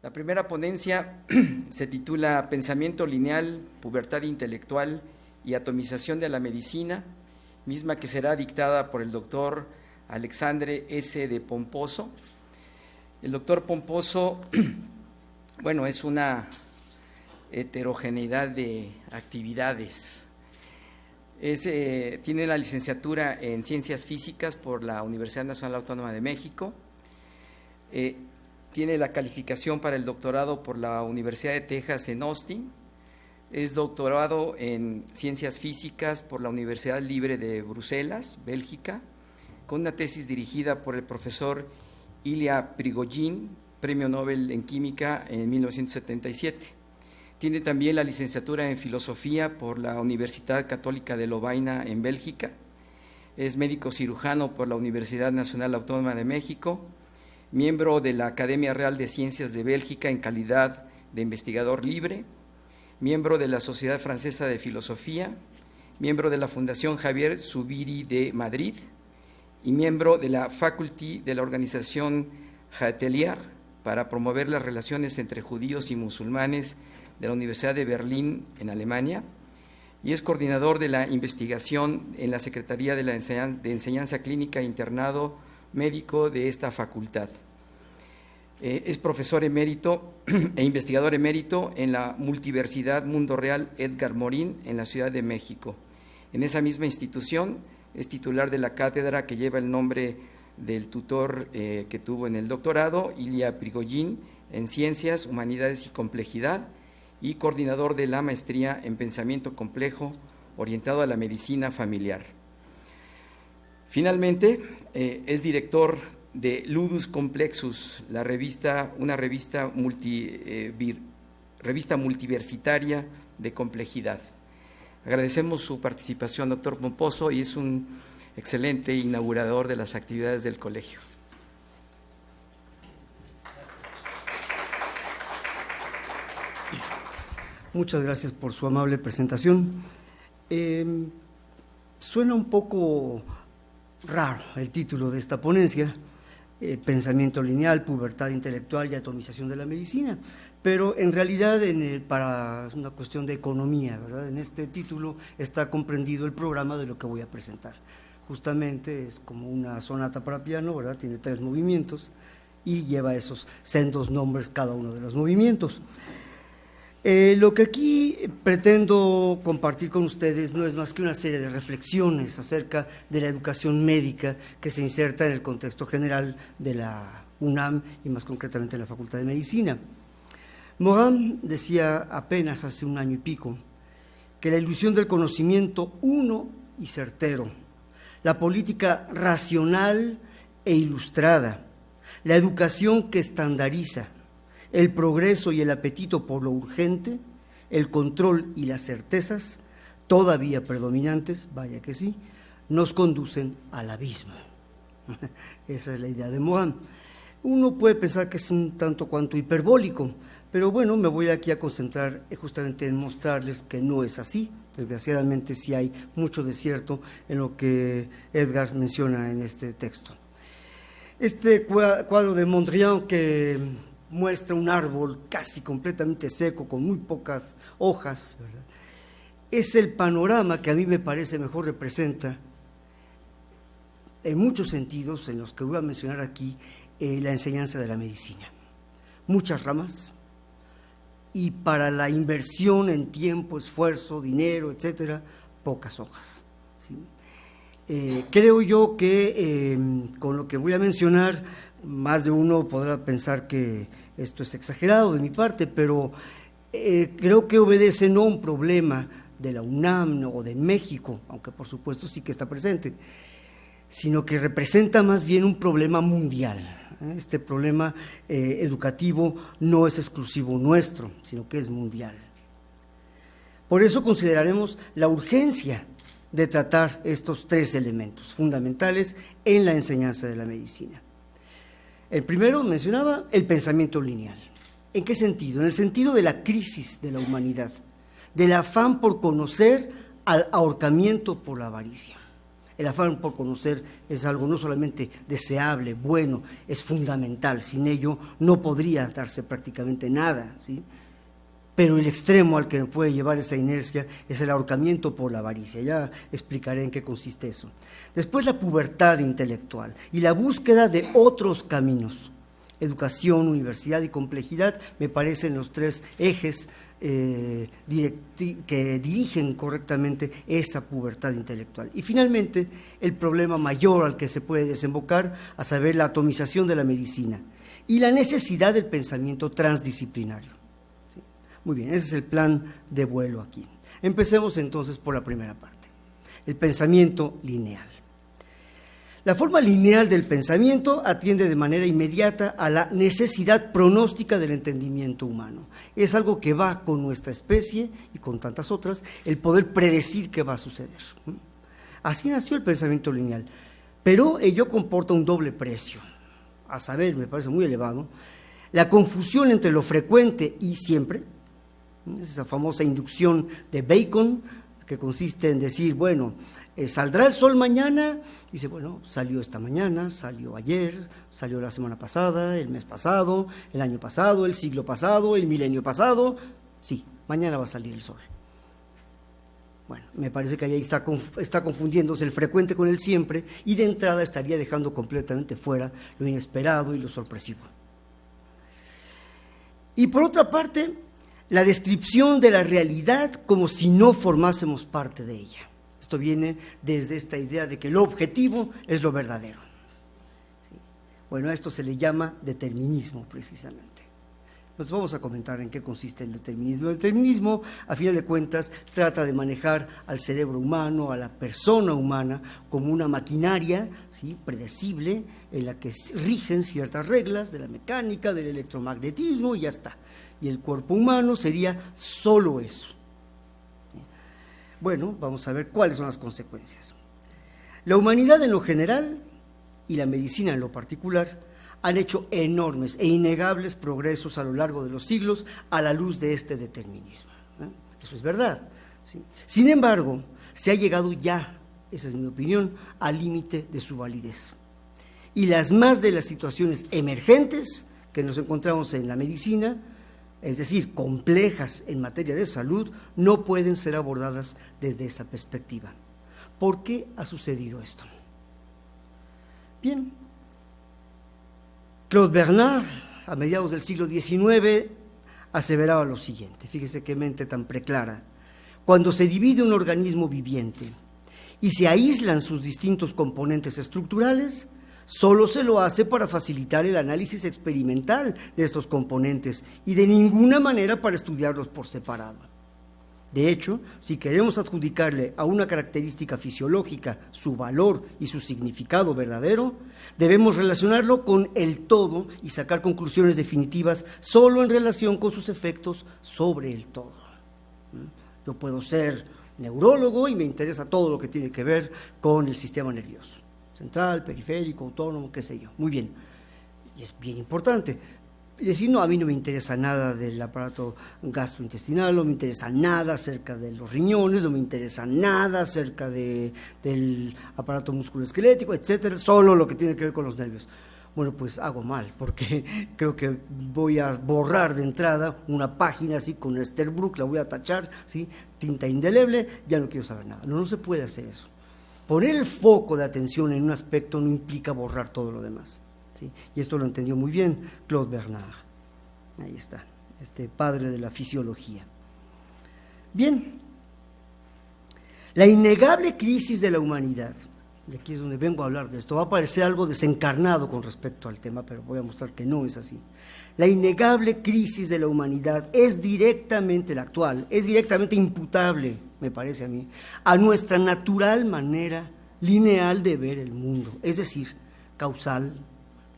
La primera ponencia se titula Pensamiento lineal, pubertad intelectual y atomización de la medicina, misma que será dictada por el doctor Alexandre S. de Pomposo. El doctor Pomposo, bueno, es una heterogeneidad de actividades. Tiene la licenciatura en Ciencias Físicas por la Universidad Nacional Autónoma de México. Tiene la calificación para el doctorado por la Universidad de Texas en Austin. Es doctorado en Ciencias Físicas por la Universidad Libre de Bruselas, Bélgica, con una tesis dirigida por el profesor Ilya Prigogine, Premio Nobel en Química en 1977. Tiene también la licenciatura en Filosofía por la Universidad Católica de Lovaina en Bélgica. Es médico cirujano por la Universidad Nacional Autónoma de México, miembro de la Academia Real de Ciencias de Bélgica en calidad de investigador libre, miembro de la Sociedad Francesa de Filosofía, miembro de la Fundación Javier Zubiri de Madrid y miembro de la Faculty de la organización Hatelier para promover las relaciones entre judíos y musulmanes de la Universidad de Berlín en Alemania, y es coordinador de la investigación en la Secretaría de Enseñanza Clínica e Internado Médico de esta facultad. Es profesor emérito e investigador emérito en la Multiversidad Mundo Real Edgar Morin en la Ciudad de México. En esa misma institución es titular de la cátedra que lleva el nombre del tutor que tuvo en el doctorado, Ilya Prigogine, en Ciencias, Humanidades y Complejidad, y coordinador de la maestría en Pensamiento Complejo orientado a la medicina familiar. Finalmente, es director de Ludus Complexus, una revista multiversitaria de complejidad. Agradecemos su participación, doctor Pomposo, y es un excelente inaugurador de las actividades del colegio. Muchas gracias por su amable presentación. Suena un poco raro el título de esta ponencia, Pensamiento lineal, pubertad intelectual y atomización de la medicina, pero en realidad para una cuestión de economía, ¿verdad? En este título está comprendido el programa de lo que voy a presentar. Justamente es como una sonata para piano, ¿verdad? Tiene 3 movimientos y lleva esos sendos nombres cada uno de los movimientos. Lo que aquí pretendo compartir con ustedes no es más que una serie de reflexiones acerca de la educación médica que se inserta en el contexto general de la UNAM y más concretamente en la Facultad de Medicina. Morin decía apenas hace un año y pico que la ilusión del conocimiento uno y certero, la política racional e ilustrada, la educación que estandariza, el progreso y el apetito por lo urgente, el control y las certezas, todavía predominantes, vaya que sí, nos conducen al abismo. Esa es la idea de Morin. Uno puede pensar que es un tanto cuanto hiperbólico, pero bueno, me voy aquí a concentrar justamente en mostrarles que no es así. Desgraciadamente sí hay mucho de cierto en lo que Edgar menciona en este texto. Este cuadro de Mondrian que muestra un árbol casi completamente seco, con muy pocas hojas, ¿verdad? Es el panorama que a mí me parece mejor representa, en muchos sentidos, en los que voy a mencionar aquí, la enseñanza de la medicina. Muchas ramas, y para la inversión en tiempo, esfuerzo, dinero, etcétera, pocas hojas, ¿sí? Creo yo que con lo que voy a mencionar, más de uno podrá pensar que esto es exagerado de mi parte, pero creo que obedece no a un problema de la UNAM o de México, aunque por supuesto sí que está presente, sino que representa más bien un problema mundial. Este problema educativo no es exclusivo nuestro, sino que es mundial. Por eso consideraremos la urgencia de tratar estos 3 elementos fundamentales en la enseñanza de la medicina. El primero mencionaba el pensamiento lineal. ¿En qué sentido? En el sentido de la crisis de la humanidad, del afán por conocer al ahorcamiento por la avaricia. El afán por conocer es algo no solamente deseable, bueno, es fundamental. Sin ello no podría darse prácticamente nada, ¿sí? Pero el extremo al que puede llevar esa inercia es el ahorcamiento por la avaricia. Ya explicaré en qué consiste eso. Después, la pubertad intelectual y la búsqueda de otros caminos. Educación, universidad y complejidad me parecen los tres ejes que dirigen correctamente esa pubertad intelectual. Y finalmente, el problema mayor al que se puede desembocar, a saber, la atomización de la medicina y la necesidad del pensamiento transdisciplinario. Muy bien, ese es el plan de vuelo aquí. Empecemos entonces por la primera parte, el pensamiento lineal. La forma lineal del pensamiento atiende de manera inmediata a la necesidad pronóstica del entendimiento humano. Es algo que va con nuestra especie y con tantas otras, el poder predecir qué va a suceder. Así nació el pensamiento lineal, pero ello comporta un doble precio, a saber, me parece muy elevado, la confusión entre lo frecuente y siempre. Esa famosa inducción de Bacon, que consiste en decir, bueno, ¿saldrá el sol mañana? Dice, bueno, salió esta mañana, salió ayer, salió la semana pasada, el mes pasado, el año pasado, el siglo pasado, el milenio pasado. Sí, mañana va a salir el sol. Bueno, me parece que ahí está confundiéndose el frecuente con el siempre, y de entrada estaría dejando completamente fuera lo inesperado y lo sorpresivo. Y por otra parte, la descripción de la realidad como si no formásemos parte de ella. Esto viene desde esta idea de que lo objetivo es lo verdadero. ¿Sí? Bueno, a esto se le llama determinismo, precisamente. Nos vamos a comentar en qué consiste el determinismo. El determinismo, a final de cuentas, trata de manejar al cerebro humano, a la persona humana, como una maquinaria, ¿sí?, predecible, en la que rigen ciertas reglas de la mecánica, del electromagnetismo, y ya está. Y el cuerpo humano sería solo eso. Bueno, vamos a ver cuáles son las consecuencias. La humanidad en lo general y la medicina en lo particular han hecho enormes e innegables progresos a lo largo de los siglos a la luz de este determinismo. Eso es verdad, ¿sí? Sin embargo, se ha llegado ya, esa es mi opinión, al límite de su validez. Y las más de las situaciones emergentes que nos encontramos en la medicina, es decir, complejas en materia de salud, no pueden ser abordadas desde esa perspectiva. ¿Por qué ha sucedido esto? Bien, Claude Bernard, a mediados del siglo XIX, aseveraba lo siguiente, fíjese qué mente tan preclara: cuando se divide un organismo viviente y se aíslan sus distintos componentes estructurales, solo se lo hace para facilitar el análisis experimental de estos componentes y de ninguna manera para estudiarlos por separado. De hecho, si queremos adjudicarle a una característica fisiológica su valor y su significado verdadero, debemos relacionarlo con el todo y sacar conclusiones definitivas solo en relación con sus efectos sobre el todo. Yo puedo ser neurólogo y me interesa todo lo que tiene que ver con el sistema nervioso central, periférico, autónomo, qué sé yo. Muy bien, y es bien importante decir, no, a mí no me interesa nada del aparato gastrointestinal, no me interesa nada acerca de los riñones, no me interesa nada acerca del aparato musculoesquelético, etcétera, solo lo que tiene que ver con los nervios. Bueno, pues hago mal, porque creo que voy a borrar de entrada una página así con Esterbrook, la voy a tachar, ¿sí?, tinta indeleble, ya no quiero saber nada. No se puede hacer eso. Poner el foco de atención en un aspecto no implica borrar todo lo demás, ¿sí? Y esto lo entendió muy bien Claude Bernard. Ahí está, este padre de la fisiología. Bien, la innegable crisis de la humanidad, de aquí es donde vengo a hablar de esto, va a parecer algo desencarnado con respecto al tema, pero voy a mostrar que no es así. La innegable crisis de la humanidad es directamente, la actual, es directamente imputable, me parece a mí, a nuestra natural manera lineal de ver el mundo, es decir, causal,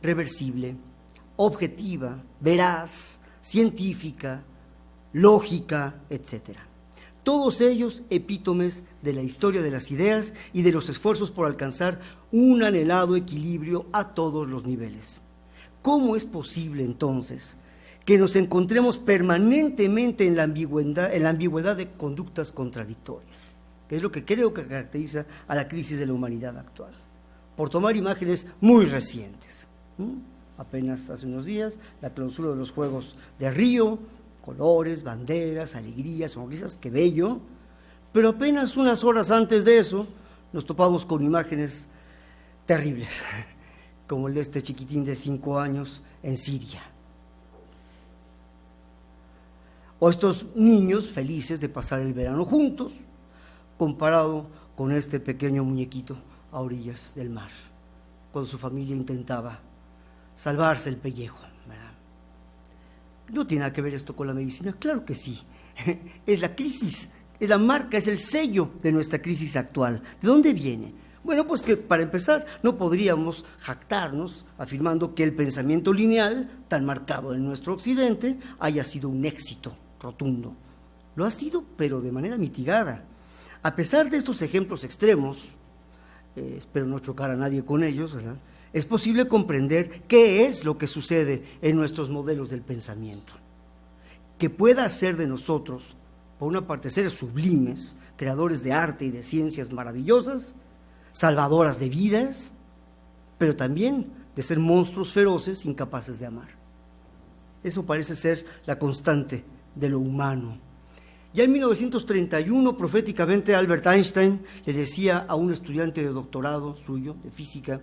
reversible, objetiva, veraz, científica, lógica, etc. Todos ellos epítomes de la historia de las ideas y de los esfuerzos por alcanzar un anhelado equilibrio a todos los niveles. ¿Cómo es posible entonces que nos encontremos permanentemente en la ambigüedad de conductas contradictorias? que es lo que creo que caracteriza a la crisis de la humanidad actual. Por tomar imágenes muy recientes. Apenas hace unos días, la clausura de los Juegos de Río, colores, banderas, alegrías, sonrisas, qué bello, pero apenas unas horas antes de eso nos topamos con imágenes terribles, como el de este chiquitín de 5 años en Siria. O estos niños felices de pasar el verano juntos, comparado con este pequeño muñequito a orillas del mar, cuando su familia intentaba salvarse el pellejo, ¿verdad? ¿No tiene nada que ver esto con la medicina? Claro que sí. Es la crisis, es la marca, es el sello de nuestra crisis actual. ¿De dónde viene? Bueno, pues que para empezar no podríamos jactarnos afirmando que el pensamiento lineal, tan marcado en nuestro occidente, haya sido un éxito rotundo. Lo ha sido, pero de manera mitigada. A pesar de estos ejemplos extremos, espero no chocar a nadie con ellos, ¿verdad?, es posible comprender qué es lo que sucede en nuestros modelos del pensamiento, que pueda hacer de nosotros, por una parte, seres sublimes, creadores de arte y de ciencias maravillosas, salvadoras de vidas, pero también de ser monstruos feroces incapaces de amar. Eso parece ser la constante de lo humano. Ya en 1931, proféticamente, Albert Einstein le decía a un estudiante de doctorado suyo, de física,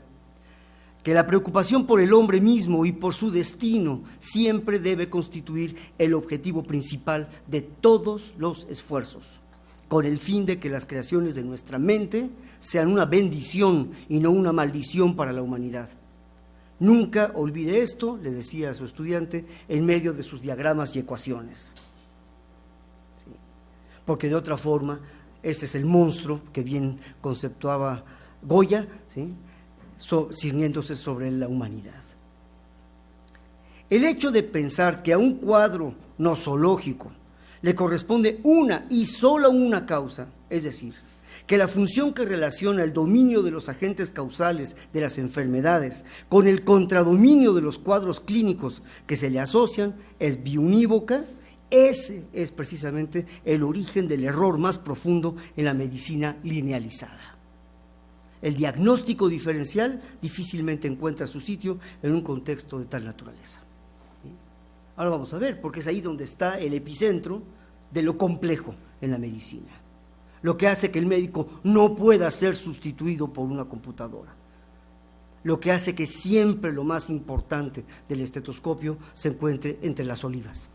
que la preocupación por el hombre mismo y por su destino siempre debe constituir el objetivo principal de todos los esfuerzos, con el fin de que las creaciones de nuestra mente sean una bendición y no una maldición para la humanidad. Nunca olvide esto, le decía a su estudiante, en medio de sus diagramas y ecuaciones. Sí. Porque de otra forma, este es el monstruo que bien conceptuaba Goya, ¿sí?, ciñéndose sobre la humanidad. El hecho de pensar que a un cuadro nosológico le corresponde una y solo una causa, es decir, que la función que relaciona el dominio de los agentes causales de las enfermedades con el contradominio de los cuadros clínicos que se le asocian es biunívoca, ese es precisamente el origen del error más profundo en la medicina linealizada. El diagnóstico diferencial difícilmente encuentra su sitio en un contexto de tal naturaleza. Ahora vamos a ver, porque es ahí donde está el epicentro de lo complejo en la medicina, lo que hace que el médico no pueda ser sustituido por una computadora, lo que hace que siempre lo más importante del estetoscopio se encuentre entre las olivas.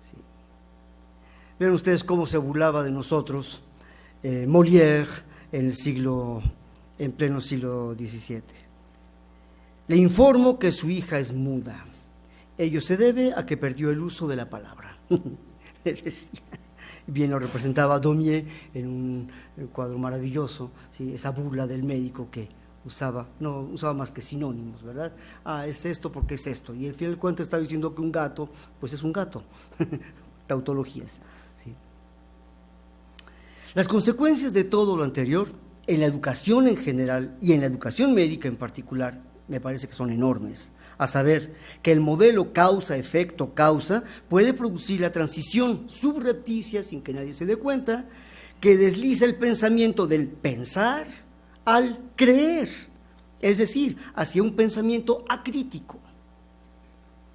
Sí. Vean ustedes cómo se burlaba de nosotros Molière en pleno siglo XVII. Le informo que su hija es muda. Ello se debe a que perdió el uso de la palabra. Le decía. Bien lo representaba Daumier en un cuadro maravilloso, ¿sí?, esa burla del médico que no usaba más que sinónimos, ¿verdad? Es esto porque es esto. Y al final del cuento estaba diciendo que un gato, pues es un gato. Tautologías, ¿sí? Las consecuencias de todo lo anterior, en la educación en general y en la educación médica en particular, me parece que son enormes. A saber, que el modelo causa-efecto-causa puede producir la transición subrepticia, sin que nadie se dé cuenta, que desliza el pensamiento del pensar al creer, es decir, hacia un pensamiento acrítico.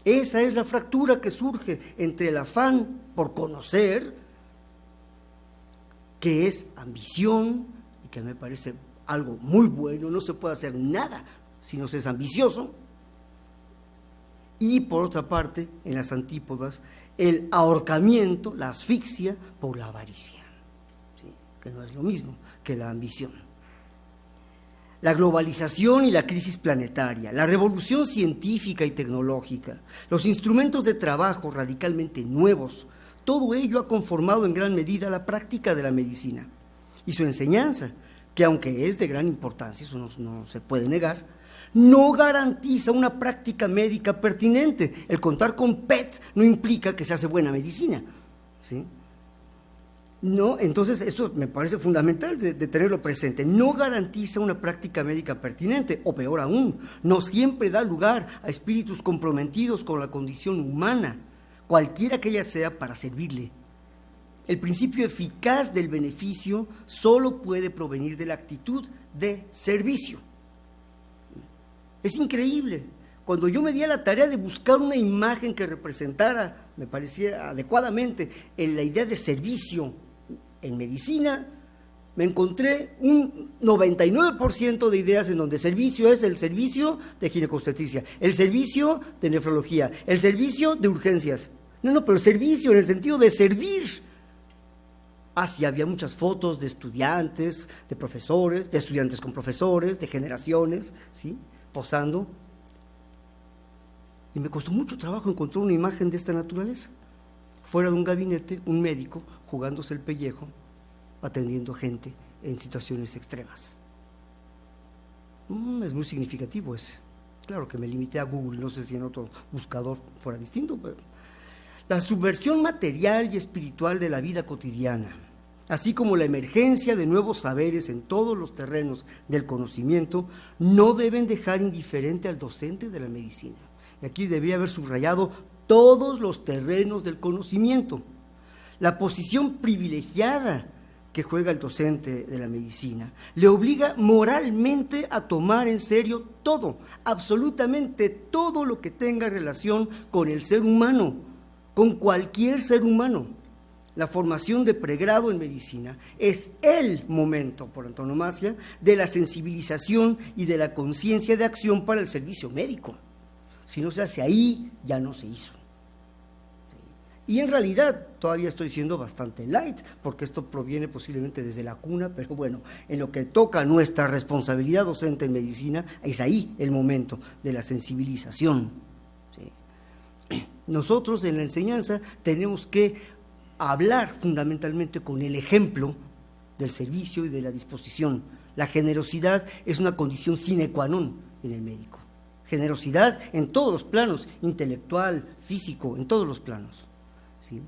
Esa es la fractura que surge entre el afán por conocer, que es ambición, y que me parece algo muy bueno, no se puede hacer nada si no se es ambicioso, y por otra parte, en las antípodas, el ahorcamiento, la asfixia por la avaricia, ¿sí?, que no es lo mismo que la ambición. La globalización y la crisis planetaria, la revolución científica y tecnológica, los instrumentos de trabajo radicalmente nuevos, todo ello ha conformado en gran medida la práctica de la medicina y su enseñanza, que aunque es de gran importancia, eso no se puede negar, no garantiza una práctica médica pertinente. El contar con PET no implica que se hace buena medicina, ¿sí? No, entonces esto me parece fundamental de tenerlo presente. No garantiza una práctica médica pertinente, o peor aún, no siempre da lugar a espíritus comprometidos con la condición humana, cualquiera que ella sea, para servirle. el principio eficaz del beneficio solo puede provenir de la actitud de servicio. Es increíble. Cuando yo me di a la tarea de buscar una imagen que representara, me parecía adecuadamente, en la idea de servicio en medicina, me encontré un 99% de ideas en donde servicio es el servicio de ginecobstetricia, el servicio de nefrología, el servicio de urgencias. No, pero el servicio en el sentido de servir. Así había muchas fotos de estudiantes, de profesores, de estudiantes con profesores, de generaciones, ¿sí?, posando. Y me costó mucho trabajo encontrar una imagen de esta naturaleza. Fuera de un gabinete, un médico jugándose el pellejo, atendiendo gente en situaciones extremas. Es muy significativo ese. Claro que me limité a Google, no sé si en otro buscador fuera distinto, pero la subversión material y espiritual de la vida cotidiana, así como la emergencia de nuevos saberes en todos los terrenos del conocimiento, no deben dejar indiferente al docente de la medicina. Y aquí debería haber subrayado todos los terrenos del conocimiento. La posición privilegiada que juega el docente de la medicina le obliga moralmente a tomar en serio todo, absolutamente todo lo que tenga relación con el ser humano, con cualquier ser humano. La formación de pregrado en medicina es el momento, por antonomasia, de la sensibilización y de la conciencia de acción para el servicio médico. Si no se hace ahí, ya no se hizo. Y en realidad todavía estoy siendo bastante light, porque esto proviene posiblemente desde la cuna, pero bueno, en lo que toca a nuestra responsabilidad docente en medicina, es ahí el momento de la sensibilización. ¿Sí? Nosotros en la enseñanza tenemos que hablar fundamentalmente con el ejemplo del servicio y de la disposición. La generosidad es una condición sine qua non en el médico. Generosidad en todos los planos, intelectual, físico, en todos los planos. ¿Sí?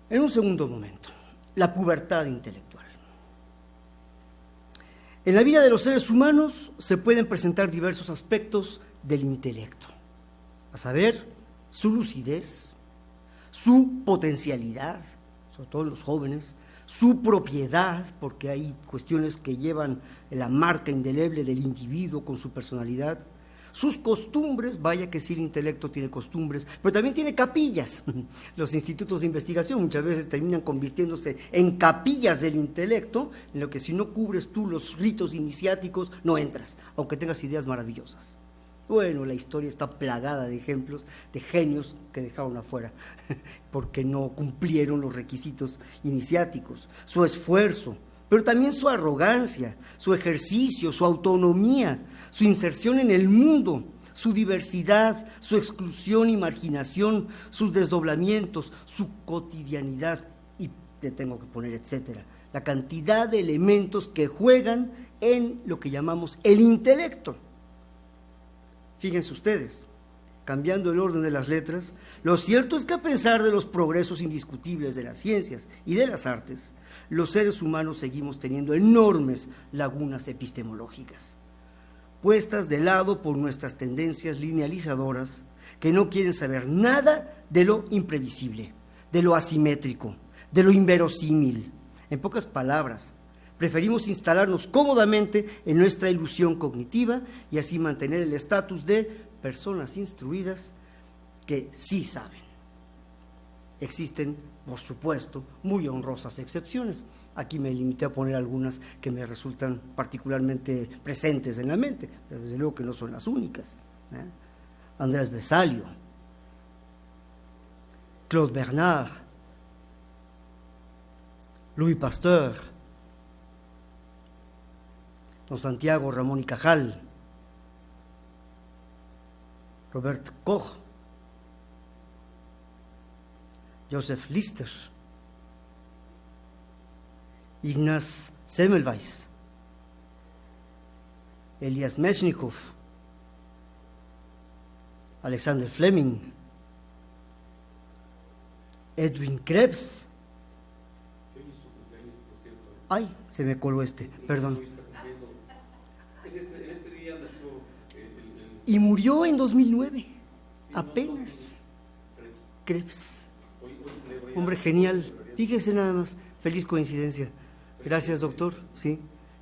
En un segundo momento, la pubertad intelectual. En la vida de los seres humanos se pueden presentar diversos aspectos del intelecto, a saber, su lucidez, su potencialidad, sobre todo en los jóvenes, su propiedad, porque hay cuestiones que llevan la marca indeleble del individuo con su personalidad, sus costumbres, vaya que sí el intelecto tiene costumbres, pero también tiene capillas. Los institutos de investigación muchas veces terminan convirtiéndose en capillas del intelecto, en lo que si no cubres tú los ritos iniciáticos, no entras, aunque tengas ideas maravillosas. Bueno, la historia está plagada de ejemplos de genios que dejaron afuera, porque no cumplieron los requisitos iniciáticos, su esfuerzo, pero también su arrogancia, su ejercicio, su autonomía, su inserción en el mundo, su diversidad, su exclusión y marginación, sus desdoblamientos, su cotidianidad, y te tengo que poner etcétera, la cantidad de elementos que juegan en lo que llamamos el intelecto. Fíjense ustedes, cambiando el orden de las letras, lo cierto es que a pesar de los progresos indiscutibles de las ciencias y de las artes, los seres humanos seguimos teniendo enormes lagunas epistemológicas, puestas de lado por nuestras tendencias linealizadoras que no quieren saber nada de lo imprevisible, de lo asimétrico, de lo inverosímil. En pocas palabras, preferimos instalarnos cómodamente en nuestra ilusión cognitiva y así mantener el estatus de personas instruidas que sí saben. Existen, por supuesto, muy honrosas excepciones. Aquí me limité a poner algunas que me resultan particularmente presentes en la mente, pero desde luego que no son las únicas. Andrés Vesalio, Claude Bernard, Louis Pasteur, don Santiago Ramón y Cajal, Robert Koch, Joseph Lister, Ignaz Semmelweis, Elias Mechnikov, Alexander Fleming, Edwin Krebs. Ay, se me coló perdón. Y murió en 2009, apenas. Krebs. hombre genial. Fíjese nada más, feliz coincidencia. Gracias, doctor. Sí,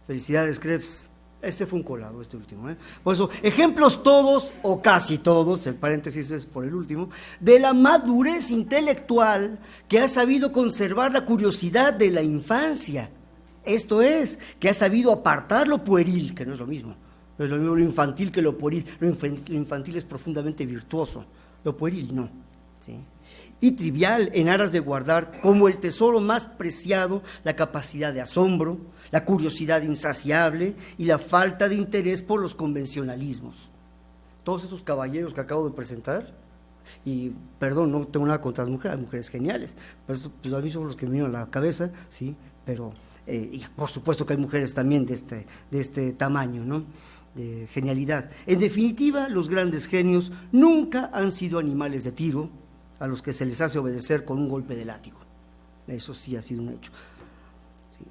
felicidades, Krebs. Este fue un colado, este último. Por eso, ejemplos todos, o casi todos, el paréntesis es por el último, de la madurez intelectual que ha sabido conservar la curiosidad de la infancia. Esto es, que ha sabido apartar lo pueril, que no es lo mismo. No es lo mismo lo infantil que lo pueril. Lo infantil es profundamente virtuoso, lo pueril no. ¿Sí? Y trivial en aras de guardar como el tesoro más preciado la capacidad de asombro, la curiosidad insaciable y la falta de interés por los convencionalismos. Todos esos caballeros que acabo de presentar, y perdón, no tengo nada contra las mujeres, hay mujeres geniales, pero esto, pues, a mí son los que me vienen a la cabeza, sí, pero y por supuesto que hay mujeres también de este tamaño, ¿no?, de genialidad. En definitiva, los grandes genios nunca han sido animales de tiro a los que se les hace obedecer con un golpe de látigo. Eso sí ha sido un hecho. Sí.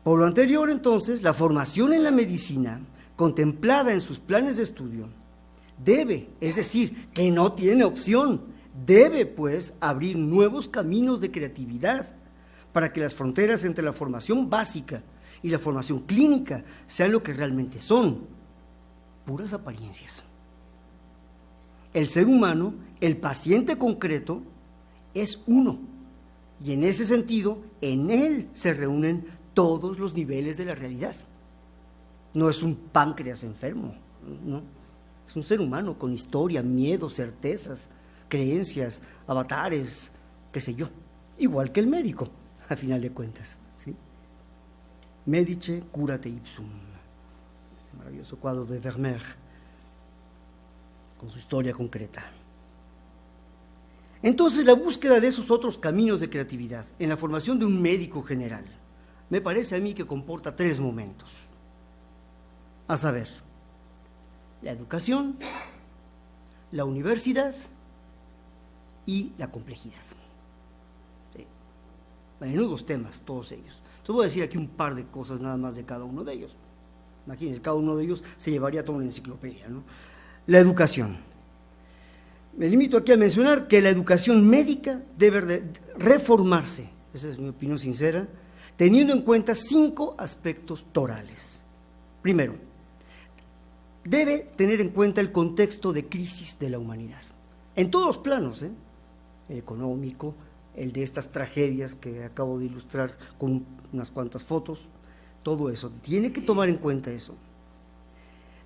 Por lo anterior, entonces, la formación en la medicina, contemplada en sus planes de estudio, debe, es decir, que no tiene opción, debe, pues, abrir nuevos caminos de creatividad para que las fronteras entre la formación básica y la formación clínica sean lo que realmente son, puras apariencias. El ser humano, el paciente concreto, es uno, y en ese sentido, en él se reúnen todos los niveles de la realidad. No es un páncreas enfermo, no, es un ser humano con historia, miedos, certezas, creencias, avatares, qué sé yo, igual que el médico, a final de cuentas, ¿sí? Medice curate ipsum, ese maravilloso cuadro de Vermeer, con su historia concreta. Entonces, la búsqueda de esos otros caminos de creatividad en la formación de un médico general, me parece a mí que comporta 3 momentos, a saber, la educación, la universidad y la complejidad. Sí. Menudos temas, todos ellos. Entonces voy a decir aquí un par de cosas nada más de cada uno de ellos. Imagínense, cada uno de ellos se llevaría toda una enciclopedia, ¿no? La educación. Me limito aquí a mencionar que la educación médica debe reformarse, esa es mi opinión sincera, teniendo en cuenta 5 aspectos torales. Primero, debe tener en cuenta el contexto de crisis de la humanidad, en todos los planos, el económico, el de estas tragedias que acabo de ilustrar con unas cuantas fotos, todo eso, tiene que tomar en cuenta eso.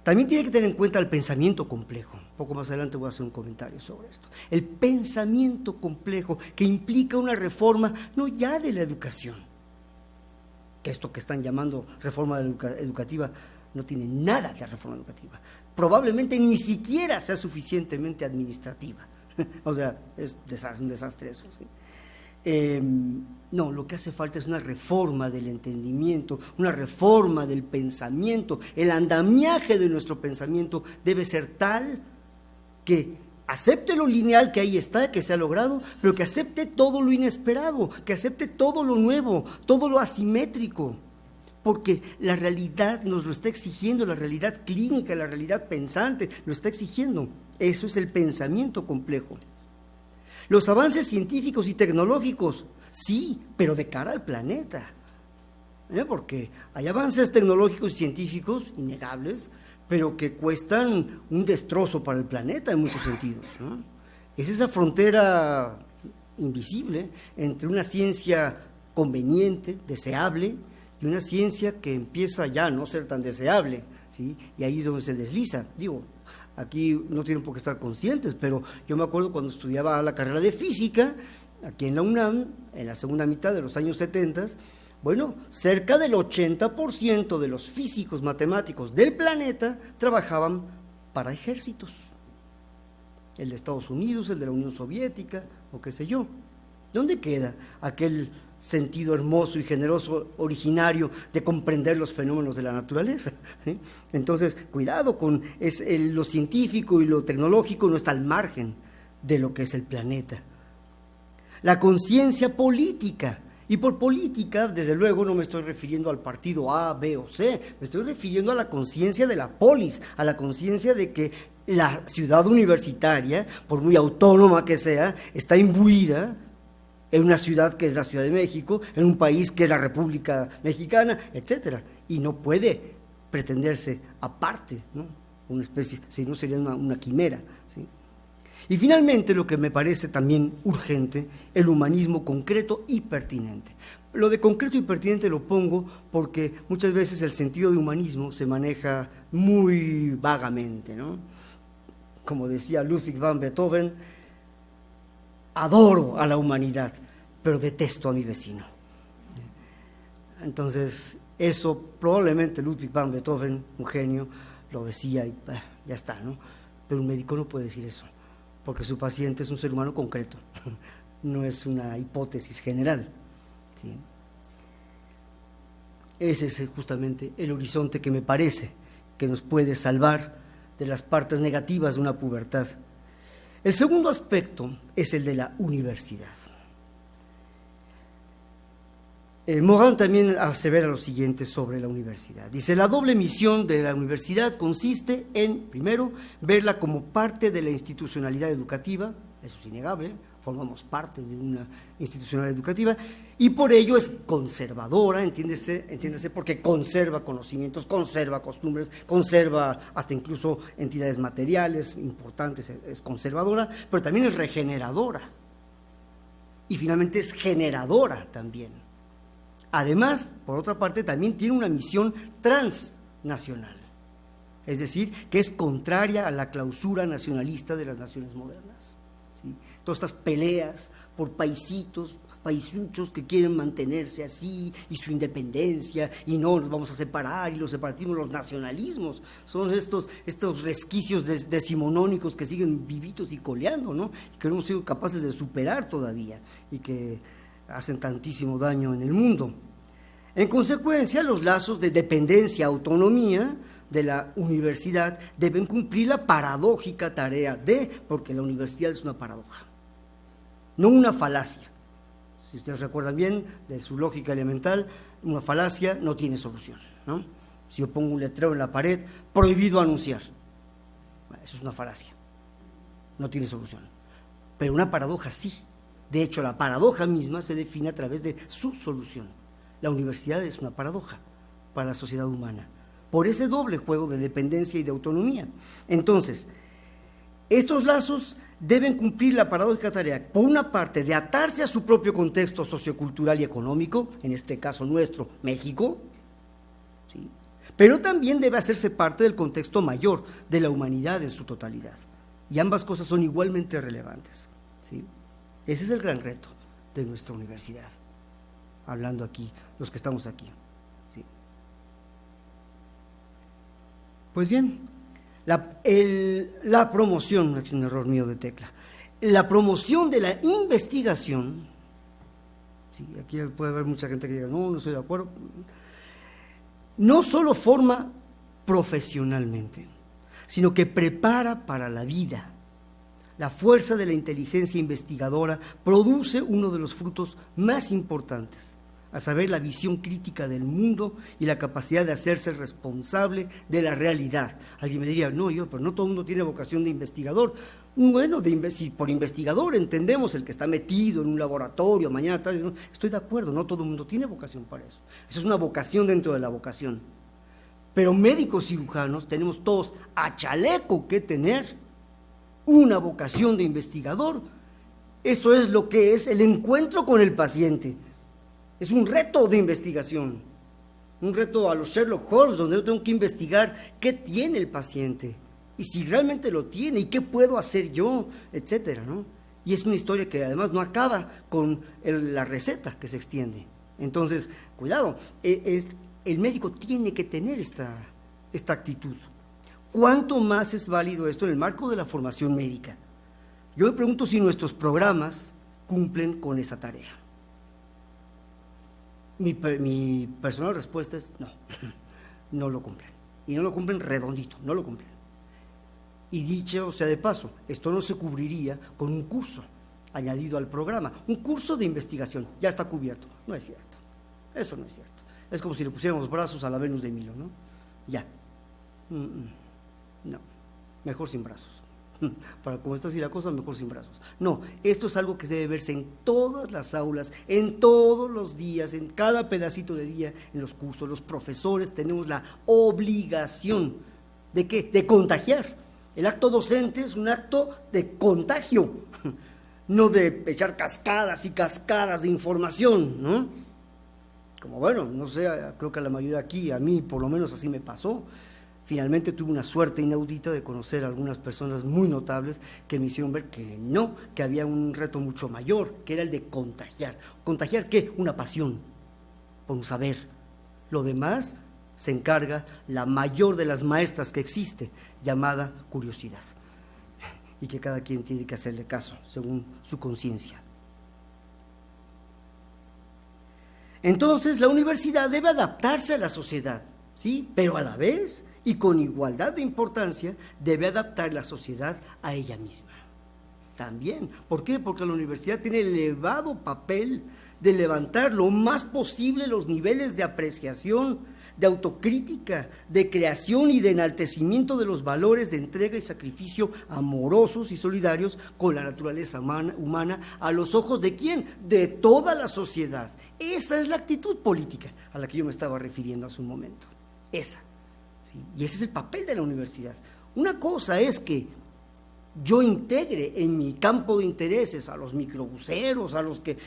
También tiene que tener en cuenta el pensamiento complejo. Un poco más adelante voy a hacer un comentario sobre esto. El pensamiento complejo que implica una reforma no ya de la educación, que esto que están llamando reforma educativa no tiene nada de reforma educativa. Probablemente ni siquiera sea suficientemente administrativa. O sea, es un desastre eso, ¿sí? No, lo que hace falta es una reforma del entendimiento, una reforma del pensamiento. El andamiaje de nuestro pensamiento debe ser tal que acepte lo lineal que ahí está, que se ha logrado, pero que acepte todo lo inesperado, que acepte todo lo nuevo, todo lo asimétrico, porque la realidad nos lo está exigiendo, la realidad clínica, la realidad pensante lo está exigiendo. Eso es el pensamiento complejo. Los avances científicos y tecnológicos, sí, pero de cara al planeta, porque hay avances tecnológicos y científicos innegables, pero que cuestan un destrozo para el planeta en muchos sentidos, ¿no? Es esa frontera invisible entre una ciencia conveniente, deseable, y una ciencia que empieza ya a no ser tan deseable, ¿sí? Y ahí es donde se desliza. Digo, aquí no tienen por qué estar conscientes, pero yo me acuerdo cuando estudiaba la carrera de física, aquí en la UNAM, en la segunda mitad de los años 70, bueno, cerca del 80% de los físicos matemáticos del planeta trabajaban para ejércitos. El de Estados Unidos, el de la Unión Soviética, o qué sé yo. ¿Dónde queda aquel sentido hermoso y generoso originario de comprender los fenómenos de la naturaleza? ¿Sí? Entonces, cuidado con lo científico y lo tecnológico, no está al margen de lo que es el planeta. La conciencia política, y por política, desde luego, no me estoy refiriendo al partido A, B o C, me estoy refiriendo a la conciencia de la polis, a la conciencia de que la ciudad universitaria, por muy autónoma que sea, está imbuida en una ciudad que es la Ciudad de México, en un país que es la República Mexicana, etcétera, y no puede pretenderse aparte, ¿no? Una especie, si no sería una quimera, ¿sí? Y finalmente, lo que me parece también urgente, el humanismo concreto y pertinente. Lo de concreto y pertinente lo pongo porque muchas veces el sentido de humanismo se maneja muy vagamente, ¿no? Como decía Ludwig van Beethoven, adoro a la humanidad, pero detesto a mi vecino. Entonces, eso probablemente Ludwig van Beethoven, un genio, lo decía y ya está, ¿no? Pero un médico no puede decir eso, porque su paciente es un ser humano concreto, no es una hipótesis general, ¿sí? Ese es justamente el horizonte que me parece que nos puede salvar de las partes negativas de una pubertad. El segundo aspecto es el de la universidad. Morán también asevera lo siguiente sobre la universidad. Dice, la doble misión de la universidad consiste en, primero, verla como parte de la institucionalidad educativa, eso es innegable, formamos parte de una institucionalidad educativa, y por ello es conservadora, entiéndese porque conserva conocimientos, conserva costumbres, conserva hasta incluso entidades materiales importantes, es conservadora, pero también es regeneradora, y finalmente es generadora también. Además, por otra parte, también tiene una misión transnacional, es decir, que es contraria a la clausura nacionalista de las naciones modernas, ¿sí? Todas estas peleas por paisitos, paisuchos que quieren mantenerse así, y su independencia, y no nos vamos a separar, y los separatismos, los nacionalismos, son estos resquicios decimonónicos que siguen vivitos y coleando, ¿no? Y que no hemos sido capaces de superar todavía, y que hacen tantísimo daño en el mundo. En consecuencia, los lazos de dependencia, autonomía de la universidad deben cumplir la paradójica tarea porque la universidad es una paradoja, no una falacia. Si ustedes recuerdan bien de su lógica elemental, una falacia no tiene solución, ¿no? Si yo pongo un letrero en la pared, prohibido anunciar, eso es una falacia, no tiene solución. Pero una paradoja sí. De hecho, la paradoja misma se define a través de su solución. La universidad es una paradoja para la sociedad humana, por ese doble juego de dependencia y de autonomía. Entonces, estos lazos deben cumplir la paradójica tarea, por una parte, de atarse a su propio contexto sociocultural y económico, en este caso nuestro, México, ¿sí? Pero también debe hacerse parte del contexto mayor de la humanidad en su totalidad. Y ambas cosas son igualmente relevantes, ¿sí? Ese es el gran reto de nuestra universidad, hablando aquí, los que estamos aquí, ¿sí? Pues bien, la promoción, es un error mío de tecla, la promoción de la investigación, ¿sí? Aquí puede haber mucha gente que diga, no estoy de acuerdo, no solo forma profesionalmente, sino que prepara para la vida. La fuerza de la inteligencia investigadora produce uno de los frutos más importantes, a saber, la visión crítica del mundo y la capacidad de hacerse responsable de la realidad. Alguien me diría, pero no todo el mundo tiene vocación de investigador. Bueno, por investigador entendemos el que está metido en un laboratorio, mañana, tarde, ¿no? Estoy de acuerdo, no todo el mundo tiene vocación para eso. Eso es una vocación dentro de la vocación. Pero médicos cirujanos tenemos todos a chaleco que tener una vocación de investigador. Eso es lo que es el encuentro con el paciente. Es un reto de investigación, un reto a los Sherlock Holmes, donde yo tengo que investigar qué tiene el paciente y si realmente lo tiene y qué puedo hacer yo, etcétera, ¿no? Y es una historia que además no acaba con la receta que se extiende. Entonces, cuidado, el médico tiene que tener esta actitud. ¿Cuánto más es válido esto en el marco de la formación médica? Yo me pregunto si nuestros programas cumplen con esa tarea. Mi personal respuesta es no, no lo cumplen. Y no lo cumplen redondito, no lo cumplen. Y dicho sea de paso, esto no se cubriría con un curso añadido al programa, un curso de investigación, ya está cubierto. No es cierto, eso no es cierto. Es como si le pusiéramos brazos a la Venus de Milo, ¿no? Ya. No, mejor sin brazos. para como está así la cosa, mejor sin brazos. No, esto es algo que debe verse en todas las aulas, en todos los días, en cada pedacito de día, en los cursos. Los profesores tenemos la obligación ¿de qué? De contagiar. El acto docente es un acto de contagio, no de echar cascadas y cascadas de información, ¿no? Como bueno, no sé, creo que a la mayoría aquí, a mí por lo menos así me pasó. Finalmente tuve una suerte inaudita de conocer a algunas personas muy notables que me hicieron ver que no, que había un reto mucho mayor, que era el de contagiar. ¿Contagiar qué? Una pasión por un saber. Lo demás se encarga la mayor de las maestras que existe, llamada curiosidad, y que cada quien tiene que hacerle caso según su conciencia. Entonces la universidad debe adaptarse a la sociedad, ¿sí? Pero a la vez y con igualdad de importancia debe adaptar la sociedad a ella misma también. ¿Por qué? Porque la universidad tiene el elevado papel de levantar lo más posible los niveles de apreciación, de autocrítica, de creación y de enaltecimiento de los valores de entrega y sacrificio amorosos y solidarios con la naturaleza humana a los ojos ¿de quién? De toda la sociedad. Esa es la actitud política a la que yo me estaba refiriendo hace un momento. Esa, ¿sí? Y ese es el papel de la universidad. Una cosa es que yo integre en mi campo de intereses a los microbuseros, a los que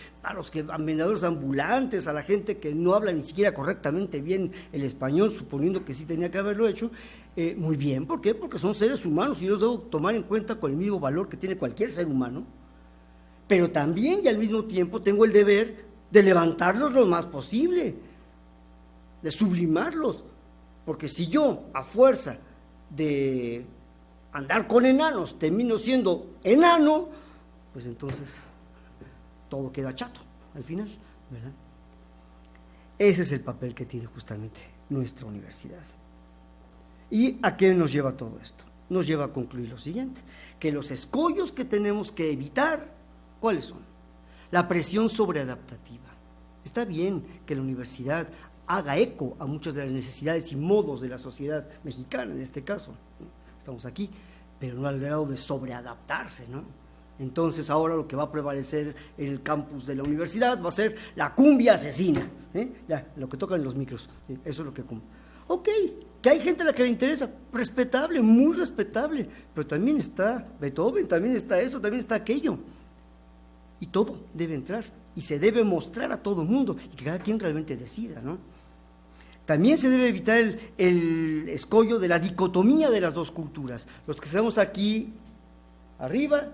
vendedores ambulantes, a la gente que no habla ni siquiera correctamente bien el español, suponiendo que sí tenía que haberlo hecho, muy bien. ¿Por qué? Porque son seres humanos y yo los debo tomar en cuenta con el mismo valor que tiene cualquier ser humano, pero también y al mismo tiempo tengo el deber de levantarlos lo más posible, de sublimarlos, porque si yo a fuerza de andar con enanos termino siendo enano, pues entonces todo queda chato al final, ¿verdad? Ese es el papel que tiene justamente nuestra universidad. ¿Y a qué nos lleva todo esto? Nos lleva a concluir lo siguiente, que los escollos que tenemos que evitar, ¿cuáles son? La presión sobreadaptativa. Está bien que la universidad haga eco a muchas de las necesidades y modos de la sociedad mexicana, en este caso, ¿no? Estamos aquí, pero no al grado de sobreadaptarse, ¿no? Entonces ahora lo que va a prevalecer en el campus de la universidad va a ser la cumbia asesina, ¿eh? Ya, lo que tocan los micros, ¿sí? Eso es lo que... Ok, que hay gente a la que le interesa, respetable, muy respetable, pero también está Beethoven, también está esto, también está aquello, y todo debe entrar, y se debe mostrar a todo el mundo, y que cada quien realmente decida, ¿no? También se debe evitar el escollo de la dicotomía de las dos culturas, los que estamos aquí arriba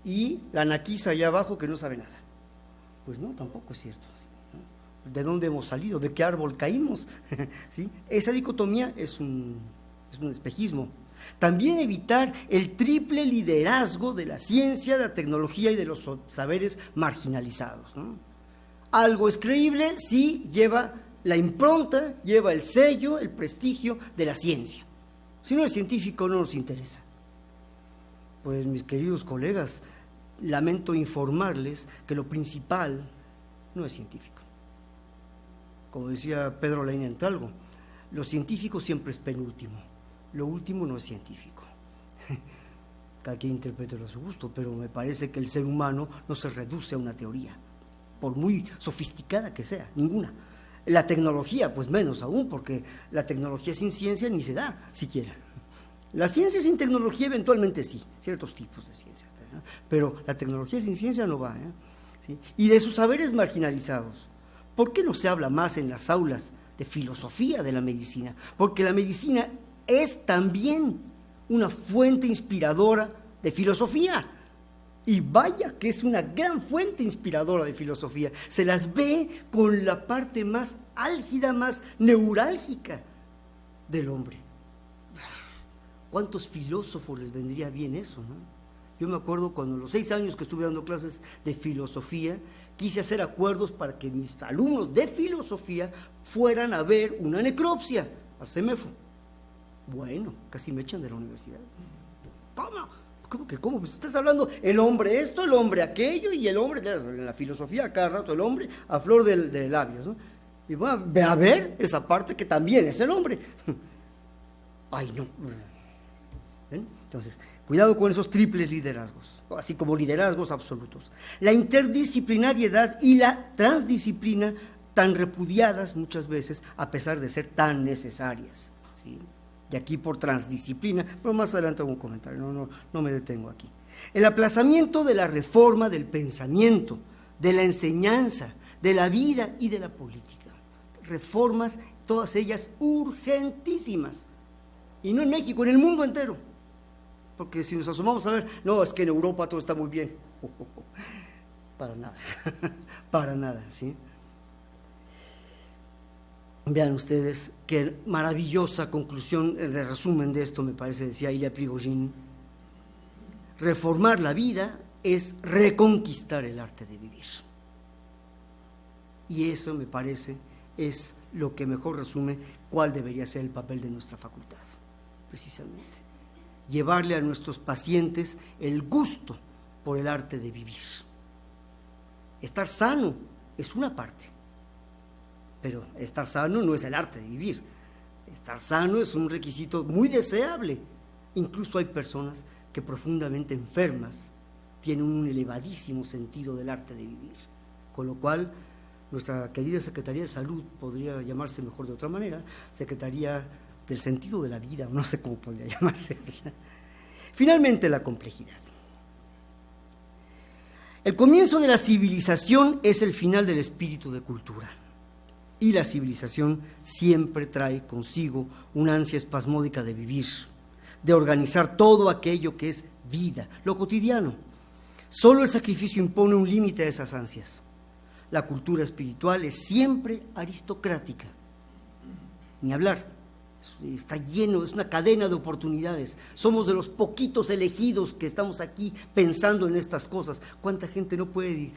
y la naquiza allá abajo que no sabe nada. Pues no, tampoco es cierto, ¿no? ¿De dónde hemos salido? ¿De qué árbol caímos? ¿Sí? Esa dicotomía es un espejismo. También evitar el triple liderazgo de la ciencia, de la tecnología y de los saberes marginalizados, ¿no? Algo es creíble si lleva la impronta, lleva el sello, el prestigio de la ciencia. Si no es científico, no nos interesa. Pues mis queridos colegas, lamento informarles que lo principal no es científico. Como decía Pedro Laín Entalgo, lo científico siempre es penúltimo, lo último no es científico. Cada quien interpreta a su gusto, pero me parece que el ser humano no se reduce a una teoría, por muy sofisticada que sea, ninguna. La tecnología, pues menos aún, porque la tecnología sin ciencia ni se da siquiera. La ciencia sin tecnología eventualmente sí, ciertos tipos de ciencia, ¿no? Pero la tecnología sin ciencia no va, ¿eh? ¿Sí? Y de sus saberes marginalizados. ¿Por qué no se habla más en las aulas de filosofía de la medicina? Porque la medicina es también una fuente inspiradora de filosofía. Y vaya que es una gran fuente inspiradora de filosofía. Se las ve con la parte más álgida, más neurálgica del hombre. ¿Cuántos filósofos les vendría bien eso, no? Yo me acuerdo cuando a los 6 años que estuve dando clases de filosofía, quise hacer acuerdos para que mis alumnos de filosofía fueran a ver una necropsia al CEMEFO. Bueno, casi me echan de la universidad. ¿Cómo? ¿Cómo? Pues estás hablando el hombre esto, el hombre aquello, y el hombre, en la filosofía cada rato el hombre a flor de labios, ¿no? Y bueno, ve a ver esa parte que también es el hombre. Ay, no. ¿Ven? Entonces, cuidado con esos triples liderazgos, así como liderazgos absolutos. La interdisciplinariedad y la transdisciplina, tan repudiadas muchas veces, a pesar de ser tan necesarias, ¿sí? Y aquí por transdisciplina, pero más adelante hago un comentario, no me detengo aquí. El aplazamiento de la reforma del pensamiento, de la enseñanza, de la vida y de la política. Reformas, todas ellas urgentísimas. Y no en México, en el mundo entero. Porque si nos asomamos a ver, no, es que en Europa todo está muy bien. Para nada, para nada, ¿sí? Vean ustedes qué maravillosa conclusión de resumen de esto, me parece, decía Ilya Prigogine. Reformar la vida es reconquistar el arte de vivir. Y eso, me parece, es lo que mejor resume cuál debería ser el papel de nuestra facultad, precisamente. Llevarle a nuestros pacientes el gusto por el arte de vivir. Estar sano es una parte, pero estar sano no es el arte de vivir. Estar sano es un requisito muy deseable. Incluso hay personas que profundamente enfermas tienen un elevadísimo sentido del arte de vivir, con lo cual nuestra querida Secretaría de Salud podría llamarse mejor de otra manera, Secretaría del Sentido de la Vida, no sé cómo podría llamarse, ¿verdad? Finalmente, la complejidad. El comienzo de la civilización es el final del espíritu de cultura, y la civilización siempre trae consigo una ansia espasmódica de vivir, de organizar todo aquello que es vida, lo cotidiano. Solo el sacrificio impone un límite a esas ansias. La cultura espiritual es siempre aristocrática, ni hablar, está lleno, es una cadena de oportunidades. Somos de los poquitos elegidos que estamos aquí pensando en estas cosas. ¿Cuánta gente no puede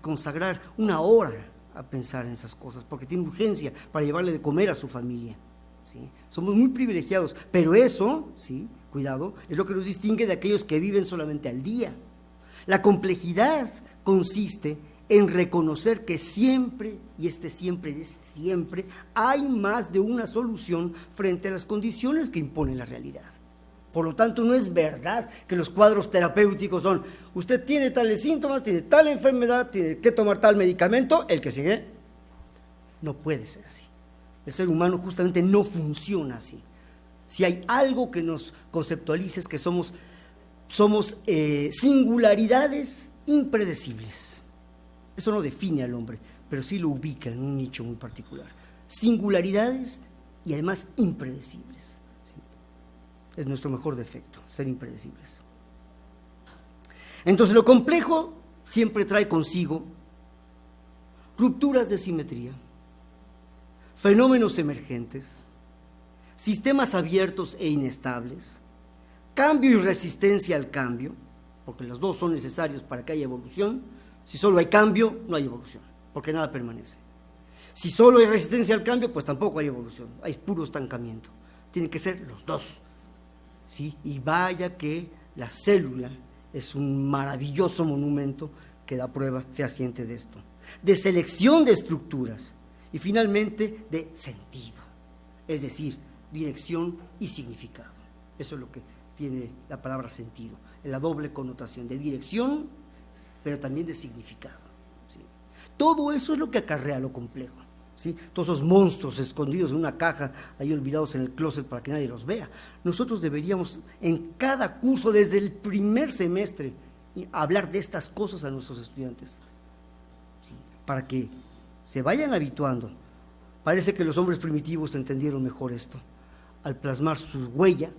consagrar una hora a pensar en esas cosas porque tiene urgencia para llevarle de comer a su familia? ¿Sí? Somos muy privilegiados, pero eso, ¿sí? Cuidado, es lo que nos distingue de aquellos que viven solamente al día. La complejidad consiste en reconocer que siempre, y este siempre es siempre, hay más de una solución frente a las condiciones que impone la realidad. Por lo tanto, no es verdad que los cuadros terapéuticos son, usted tiene tales síntomas, tiene tal enfermedad, tiene que tomar tal medicamento, el que sigue. No puede ser así. El ser humano justamente no funciona así. Si hay algo que nos conceptualiza es que somos singularidades impredecibles. Eso no define al hombre, pero sí lo ubica en un nicho muy particular. Singularidades y además impredecibles. ¿Sí? Es nuestro mejor defecto, ser impredecibles. Entonces, lo complejo siempre trae consigo rupturas de simetría, fenómenos emergentes, sistemas abiertos e inestables, cambio y resistencia al cambio, porque los dos son necesarios para que haya evolución. Si solo hay cambio, no hay evolución, porque nada permanece. Si solo hay resistencia al cambio, pues tampoco hay evolución, hay puro estancamiento. Tienen que ser los dos, ¿sí? Y vaya que la célula es un maravilloso monumento que da prueba fehaciente de esto, de selección de estructuras y finalmente de sentido, es decir, dirección y significado. Eso es lo que tiene la palabra sentido, en la doble connotación de dirección, pero también de significado. ¿Sí? Todo eso es lo que acarrea lo complejo. ¿Sí? Todos esos monstruos escondidos en una caja, ahí olvidados en el closet para que nadie los vea. Nosotros deberíamos en cada curso, desde el primer semestre, hablar de estas cosas a nuestros estudiantes, ¿sí? Para que se vayan habituando. Parece que los hombres primitivos entendieron mejor esto. Al plasmar su huella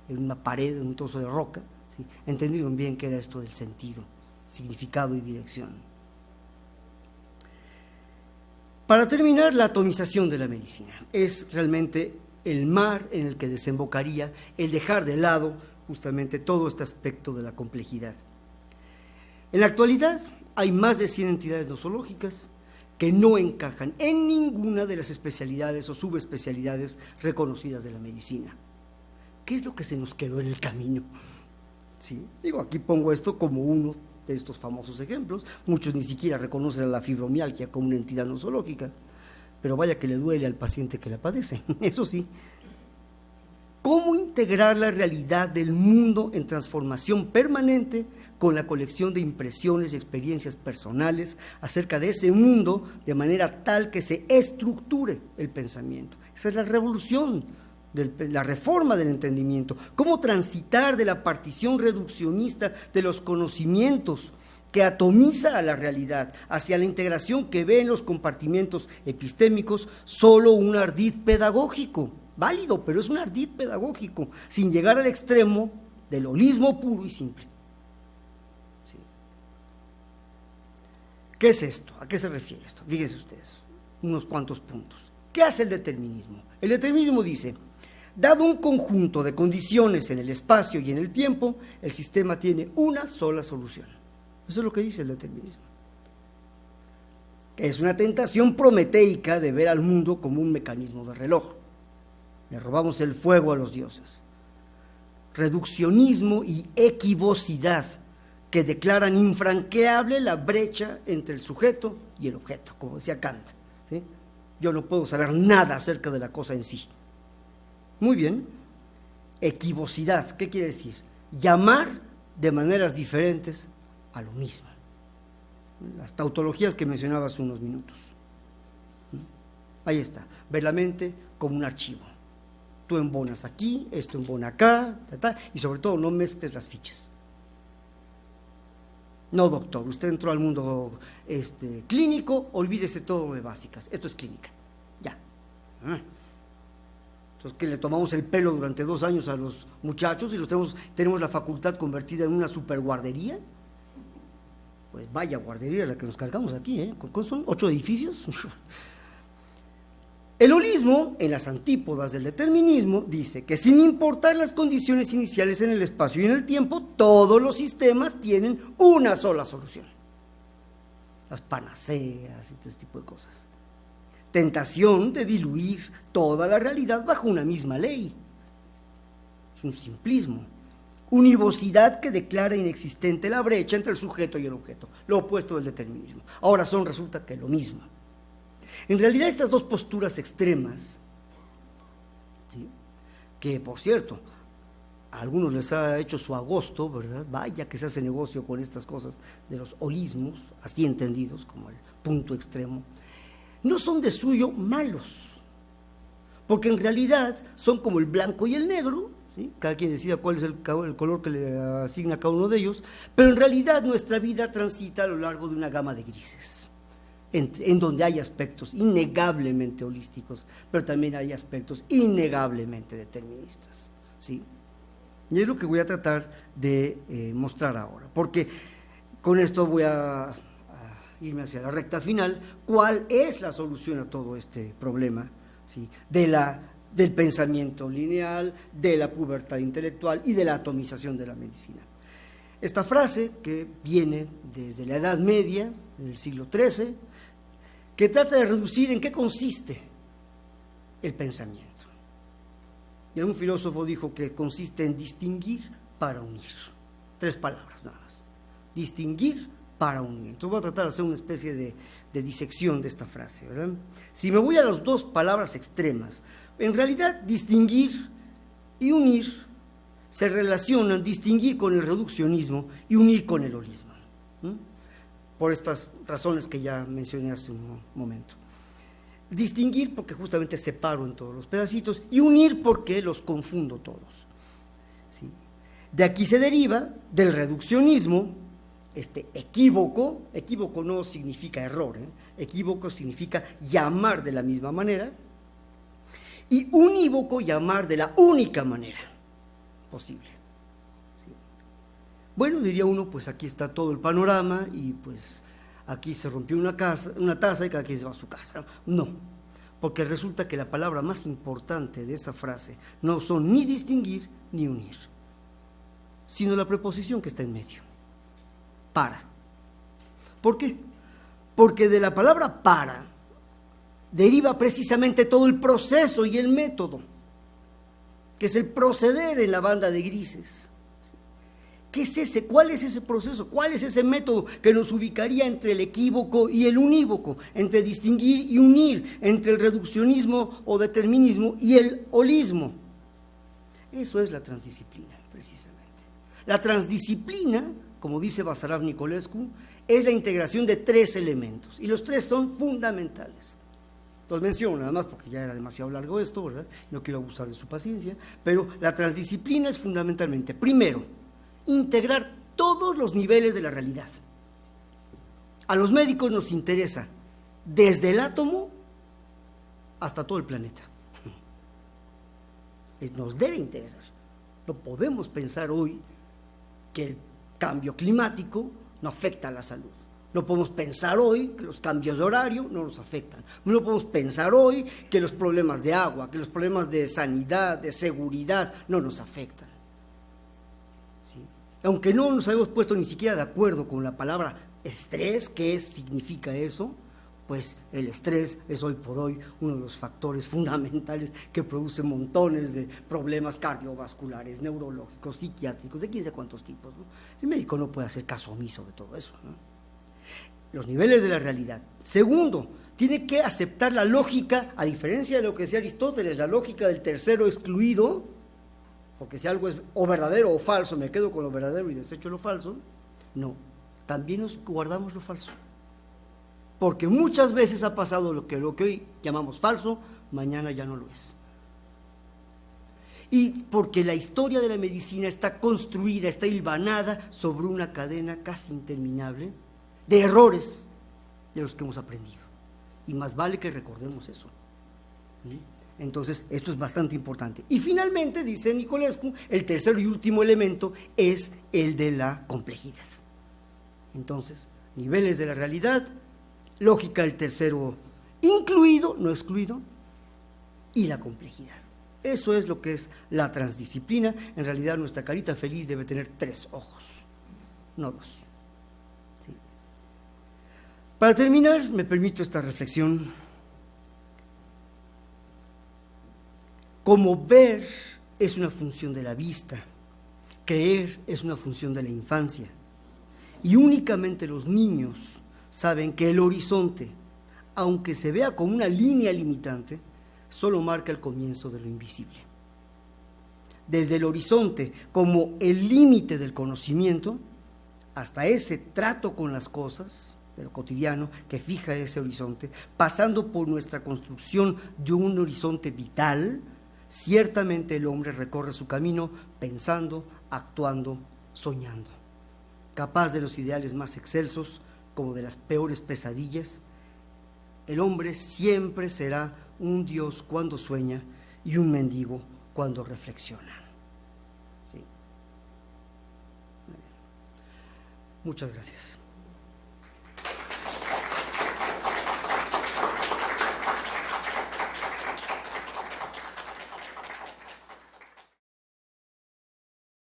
en una pared, en un trozo de roca, ¿sí? Entendieron bien qué era esto del sentido, significado y dirección. Para terminar, la atomización de la medicina es realmente el mar en el que desembocaría el dejar de lado justamente todo este aspecto de la complejidad. En la actualidad hay más de 100 entidades nosológicas que no encajan en ninguna de las especialidades o subespecialidades reconocidas de la medicina. ¿Qué es lo que se nos quedó en el camino? Sí, digo, aquí pongo esto como uno de estos famosos ejemplos. Muchos ni siquiera reconocen a la fibromialgia como una entidad nosológica, pero vaya que le duele al paciente que la padece, eso sí. cómo integrar la realidad del mundo en transformación permanente con la colección de impresiones y experiencias personales acerca de ese mundo de manera tal que se estructure el pensamiento. Esa es la revolución, la reforma del entendimiento. Cómo transitar de la partición reduccionista de los conocimientos que atomiza a la realidad hacia la integración que ve en los compartimentos epistémicos solo un ardid pedagógico, válido, pero es un ardid pedagógico, sin llegar al extremo del holismo puro y simple. ¿Sí? ¿Qué es esto? ¿A qué se refiere esto? Fíjense ustedes, unos cuantos puntos. ¿Qué hace el determinismo? El determinismo dice: dado un conjunto de condiciones en el espacio y en el tiempo, el sistema tiene una sola solución. Eso es lo que dice el determinismo. Es una tentación prometeica de ver al mundo como un mecanismo de reloj. Le robamos el fuego a los dioses. Reduccionismo y equivocidad que declaran infranqueable la brecha entre el sujeto y el objeto, como decía Kant, ¿sí? Yo no puedo saber nada acerca de la cosa en sí. Muy bien. Equivocidad, ¿qué quiere decir? Llamar de maneras diferentes a lo mismo. Las tautologías que mencionaba hace unos minutos. Ahí está, ver la mente como un archivo. Tú embonas aquí, esto embona acá, y sobre todo no mezcles las fichas. No, doctor, usted entró al mundo clínico, olvídese todo de básicas, esto es clínica, ya. Entonces, que le tomamos el pelo durante 2 años a los muchachos y los tenemos la facultad convertida en una superguardería. Pues vaya guardería la que nos cargamos aquí, ¿eh? Son 8 edificios. El holismo, en las antípodas del determinismo, dice que sin importar las condiciones iniciales en el espacio y en el tiempo, todos los sistemas tienen una sola solución. Las panaceas y todo ese tipo de cosas. Tentación de diluir toda la realidad bajo una misma ley. Es un simplismo. Univocidad que declara inexistente la brecha entre el sujeto y el objeto, lo opuesto del determinismo. Ahora resulta que es lo mismo. En realidad estas dos posturas extremas, ¿sí?, que por cierto, a algunos les ha hecho su agosto, ¿verdad? Vaya que se hace negocio con estas cosas de los holismos, así entendidos como el punto extremo, no son de suyo malos, porque en realidad son como el blanco y el negro, ¿sí? Cada quien decida cuál es el color que le asigna a cada uno de ellos, pero en realidad nuestra vida transita a lo largo de una gama de grises, en donde hay aspectos innegablemente holísticos, pero también hay aspectos innegablemente deterministas, ¿sí? Y es lo que voy a tratar de mostrar ahora, porque con esto voy a irme hacia la recta final. ¿Cuál es la solución a todo este problema, ¿sí?, del pensamiento lineal, de la pubertad intelectual y de la atomización de la medicina? Esta frase, que viene desde la Edad Media, del siglo XIII, que trata de reducir en qué consiste el pensamiento. Y algún filósofo dijo que consiste en distinguir para unir. 3 palabras nada más. Distinguir para unir. Entonces voy a tratar de hacer una especie de disección de esta frase, ¿verdad? Si me voy a las 2 palabras extremas, en realidad distinguir y unir se relacionan, distinguir con el reduccionismo y unir con el holismo, ¿no?, por estas razones que ya mencioné hace un momento. Distinguir porque justamente separo en todos los pedacitos, y unir porque los confundo todos, ¿sí? De aquí se deriva del reduccionismo equívoco no significa error, equívoco significa llamar de la misma manera, y unívoco llamar de la única manera posible. ¿Sí? Bueno, diría uno, pues aquí está todo el panorama y pues aquí se rompió una taza y cada quien se va a su casa. No, porque resulta que la palabra más importante de esta frase no son ni distinguir ni unir, sino la preposición que está en medio, para. ¿Por qué? Porque de la palabra para deriva precisamente todo el proceso y el método, que es el proceder en la banda de grises. ¿Qué es ese? ¿Cuál es ese proceso? ¿Cuál es ese método que nos ubicaría entre el equívoco y el unívoco, entre distinguir y unir, entre el reduccionismo o determinismo y el holismo? Eso es la transdisciplina, precisamente. La transdisciplina, como dice Basarab Nicolescu, es la integración de 3 elementos, y los 3 son fundamentales. Los menciono nada más porque ya era demasiado largo esto, ¿verdad? No quiero abusar de su paciencia, pero la transdisciplina es fundamentalmente, primero, integrar todos los niveles de la realidad. A los médicos nos interesa desde el átomo hasta todo el planeta. Nos debe interesar. No podemos pensar hoy que el cambio climático no afecta a la salud. No podemos pensar hoy que los cambios de horario no nos afectan. No podemos pensar hoy que los problemas de agua, que los problemas de sanidad, de seguridad, no nos afectan. ¿Sí? Aunque no nos habíamos puesto ni siquiera de acuerdo con la palabra estrés, ¿qué significa eso? Pues el estrés es hoy por hoy uno de los factores fundamentales que produce montones de problemas cardiovasculares, neurológicos, psiquiátricos, de quién sabe cuántos tipos, ¿no? El médico no puede hacer caso omiso de todo eso, ¿no? Los niveles de la realidad. Segundo, tiene que aceptar la lógica, a diferencia de lo que decía Aristóteles, la lógica del tercero excluido, porque si algo es o verdadero o falso, me quedo con lo verdadero y desecho lo falso. No, también nos guardamos lo falso. Porque muchas veces ha pasado lo que hoy llamamos falso, mañana ya no lo es. Y porque la historia de la medicina está construida, está hilvanada sobre una cadena casi interminable de errores de los que hemos aprendido. Y más vale que recordemos eso. Entonces, esto es bastante importante. Y finalmente, dice Nicolescu, el tercer y último elemento es el de la complejidad. Entonces, niveles de la realidad, lógica del tercero incluido, no excluido, y la complejidad. Eso es lo que es la transdisciplina. En realidad nuestra carita feliz debe tener 3 ojos, no 2. ¿Sí? Para terminar, me permito esta reflexión. Como ver es una función de la vista, creer es una función de la infancia, y únicamente los niños saben que el horizonte, aunque se vea como una línea limitante, solo marca el comienzo de lo invisible. Desde el horizonte como el límite del conocimiento, hasta ese trato con las cosas de lo cotidiano que fija ese horizonte, pasando por nuestra construcción de un horizonte vital, ciertamente el hombre recorre su camino pensando, actuando, soñando, capaz de los ideales más excelsos como de las peores pesadillas. El hombre siempre será un Dios cuando sueña y un mendigo cuando reflexiona. ¿Sí? Muchas gracias.